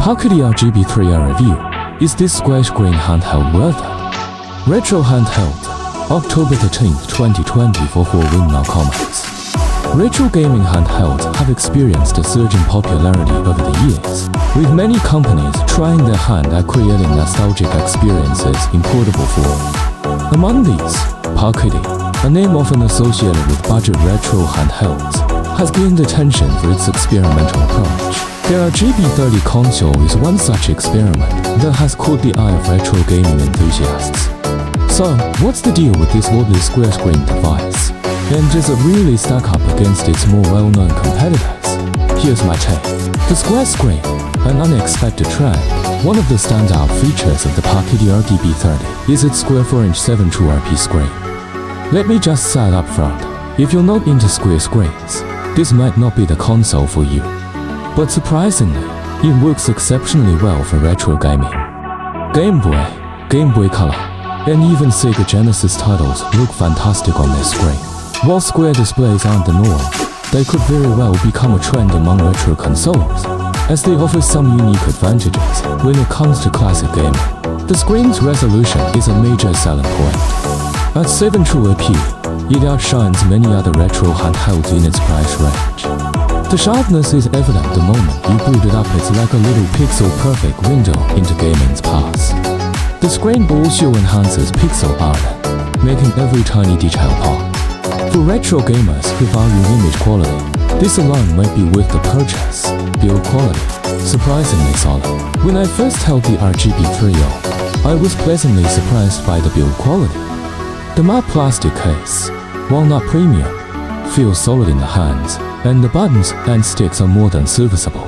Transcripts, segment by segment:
Pocketgameconsole RGB30 review. Is this square screen handheld worth it? Retro Handheld, October 13, 2020 for Huawei comments. Retro gaming handhelds have experienced a surge in popularity over the years, with many companies trying their hand at creating nostalgic experiences in portable form. Among these, Pocketty, a name often associated with budget retro handhelds, has gained attention for its experimental approach. The RGB30 console is one such experiment that has caught the eye of retro gaming enthusiasts. So, what's the deal with this wobbly square screen device? And does it really stack up against its more well-known competitors? Here's my take. The square screen, an unexpected trend. One of the standout features of the Pocketty RGB30 is its square 4-inch 7 True RP screen. Let me just say up front, if you're not into square screens, this might not be the console for you. But surprisingly, it works exceptionally well for retro gaming. Game Boy Color, and even Sega Genesis titles look fantastic on their screen. While square displays aren't the norm, they could very well become a trend among retro consoles, as they offer some unique advantages when it comes to classic gaming. The screen's resolution is a major selling point. At 7 True AP, it outshines many other retro handhelds in its price range. The sharpness is evident the moment you boot it up. It's like a little pixel-perfect window into gaming's past. The screen also enhances pixel art, making every tiny detail pop. For retro gamers who value image quality, this alone might be worth the purchase. Build quality, surprisingly solid. When I first held the RGB30, I was pleasantly surprised by the build quality. The matte plastic case, while not premium, feels solid in the hands, and the buttons and sticks are more than serviceable.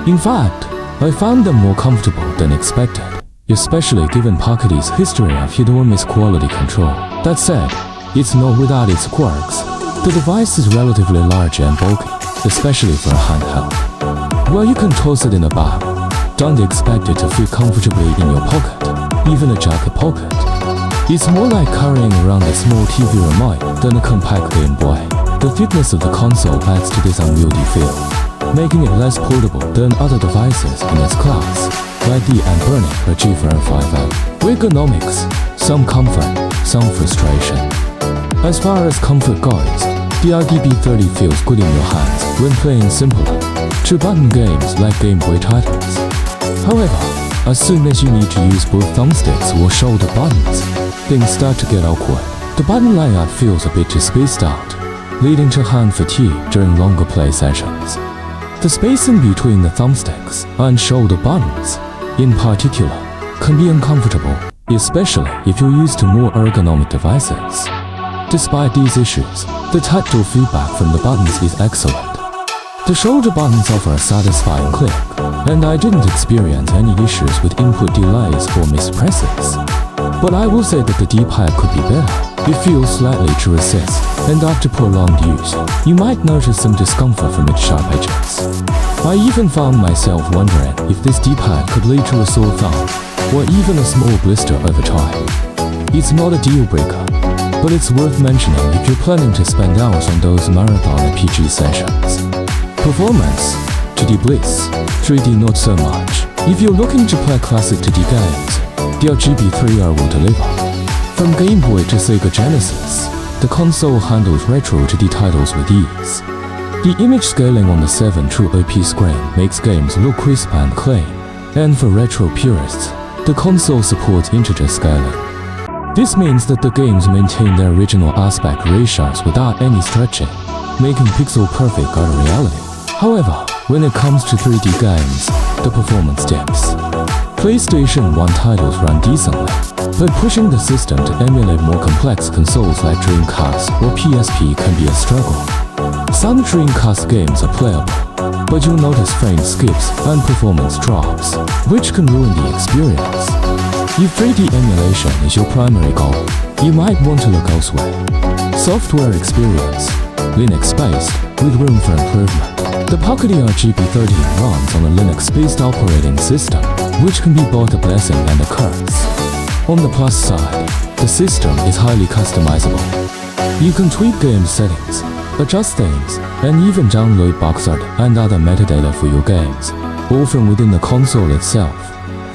In fact, I found them more comfortable than expected, especially given Pocketty's history of hit-or-miss quality control. That said, it's not without its quirks. The device is relatively large and bulky, especially for a handheld. While you can toss it in a bag, don't expect it to fit comfortably in your pocket, even a jacket pocket. It's more like carrying around a small TV remote than a compact Game Boy. The thickness of the console adds to this unwieldy feel, making it less portable than other devices in its class, like the unburning RGB30. Ergonomics, some comfort, some frustration. As far as comfort goes, the RGB30 feels good in your hands when playing simpler, two-button games like Game Boy titles. However, as soon as you need to use both thumbsticks or shoulder buttons, things start to get awkward. The button layout feels a bit too spaced out, leading to hand fatigue during longer play sessions. The spacing between the thumbsticks and shoulder buttons, in particular, can be uncomfortable, especially if you're used to more ergonomic devices. Despite these issues, the tactile feedback from the buttons is excellent. The shoulder buttons offer a satisfying click, and I didn't experience any issues with input delays or mispresses. But I will say that the D-pad could be better. It feels slightly to resist, and after prolonged use, you might notice some discomfort from its sharp edges. I even found myself wondering if this D-pad could lead to a sore thumb, or even a small blister over time. It's not a deal breaker, but it's worth mentioning if you're planning to spend hours on those marathon RPG sessions. Performance, 2D bliss, 3D not so much. If you're looking to play classic 2D games, the RGB30 will deliver. From Game Boy to Sega Genesis, the console handles retro 2D titles with ease. The image scaling on the 7 True OP screen makes games look crisp and clean, and for retro purists, the console supports integer scaling. This means that the games maintain their original aspect ratios without any stretching, making pixel-perfect a reality. However, when it comes to 3D games, the performance dips. PlayStation 1 titles run decently, but pushing the system to emulate more complex consoles like Dreamcast or PSP can be a struggle. Some Dreamcast games are playable, but you'll notice frame skips and performance drops, which can ruin the experience. If 3D emulation is your primary goal, you might want to look elsewhere. Software experience, Linux-based, with room for improvement. The Pocketty RGB30 runs on a Linux-based operating system, which can be both a blessing and a curse. On the plus side, the system is highly customizable. You can tweak game settings, adjust themes, and even download box art and other metadata for your games, or from within the console itself,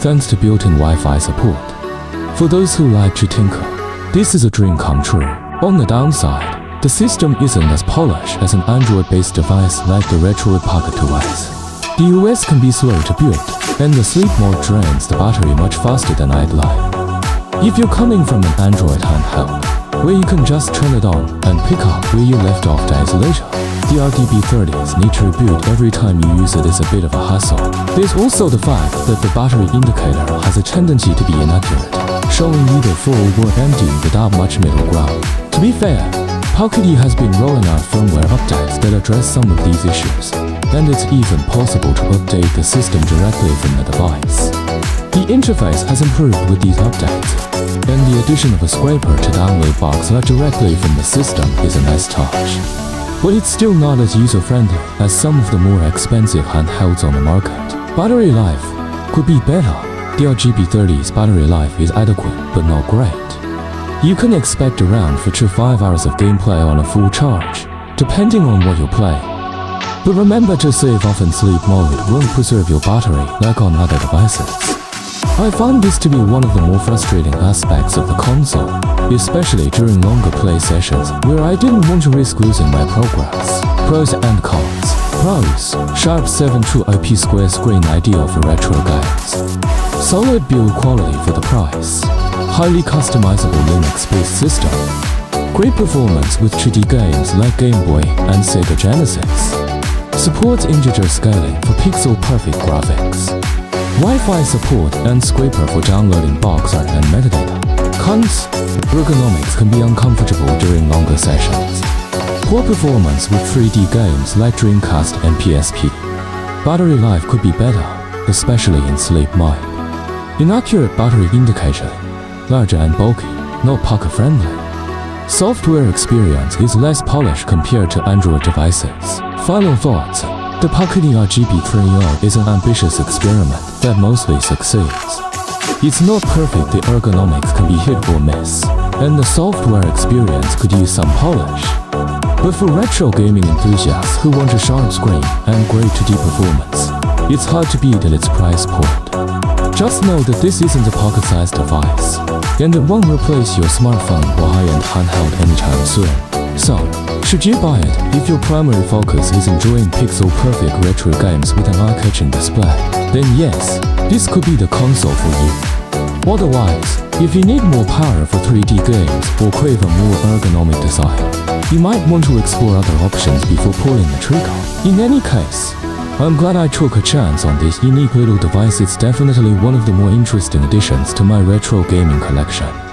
thanks to built-in Wi-Fi support. For those who like to tinker, this is a dream come true. On the downside, the system isn't as polished as an Android-based device like the Retroid Pocket OS. The OS can be slow to build, and the sleep mode drains the battery much faster than I'd like. If you're coming from an Android handheld, where you can just turn it on and pick up where you left off days later, the RGB30s need to reboot every time you use it is a bit of a hassle. There's also the fact that the battery indicator has a tendency to be inaccurate, showing either full or empty without much middle ground. To be fair, Powkiddy has been rolling out firmware updates that address some of these issues, and it's even possible to update the system directly from the device. The interface has improved with these updates, and the addition of a scraper to download Boxer directly from the system is a nice touch. But it's still not as user-friendly as some of the more expensive handhelds on the market. Battery life could be better. The RGB30's battery life is adequate but not great. You can expect around 4 to 5 hours of gameplay on a full charge, depending on what you play. But remember to save off in sleep mode won't preserve your battery like on other devices. I found this to be one of the more frustrating aspects of the console, especially during longer play sessions where I didn't want to risk losing my progress. Pros and cons. Pros: sharp 7 True IP square screen ideal for retro games. Solid build quality for the price. Highly customizable Linux-based system. Great performance with 2D games like Game Boy and Sega Genesis. Supports integer scaling for pixel-perfect graphics. Wi-Fi support and scraper for downloading box art and metadata. Cons: ergonomics can be uncomfortable during longer sessions. Poor performance with 3D games like Dreamcast and PSP. Battery life could be better, especially in sleep mode. Inaccurate battery indicator. Larger and bulky, not pocket-friendly. Software experience is less polished compared to Android devices. Final thoughts. The Pocketgameconsole RGB30 is an ambitious experiment that mostly succeeds. It's not perfect, the ergonomics can be hit or miss, and the software experience could use some polish. But for retro gaming enthusiasts who want a sharp screen and great 2D performance, it's hard to beat at its price point. Just know that this isn't a pocket-sized device, and it won't replace your smartphone or high-end handheld anytime soon. So, should you buy it if your primary focus is enjoying pixel-perfect retro games with an eye-catching display? Then yes, this could be the console for you. Otherwise, if you need more power for 3D games or crave a more ergonomic design, you might want to explore other options before pulling the trigger. In any case, I'm glad I took a chance on this unique little device. It's definitely one of the more interesting additions to my retro gaming collection.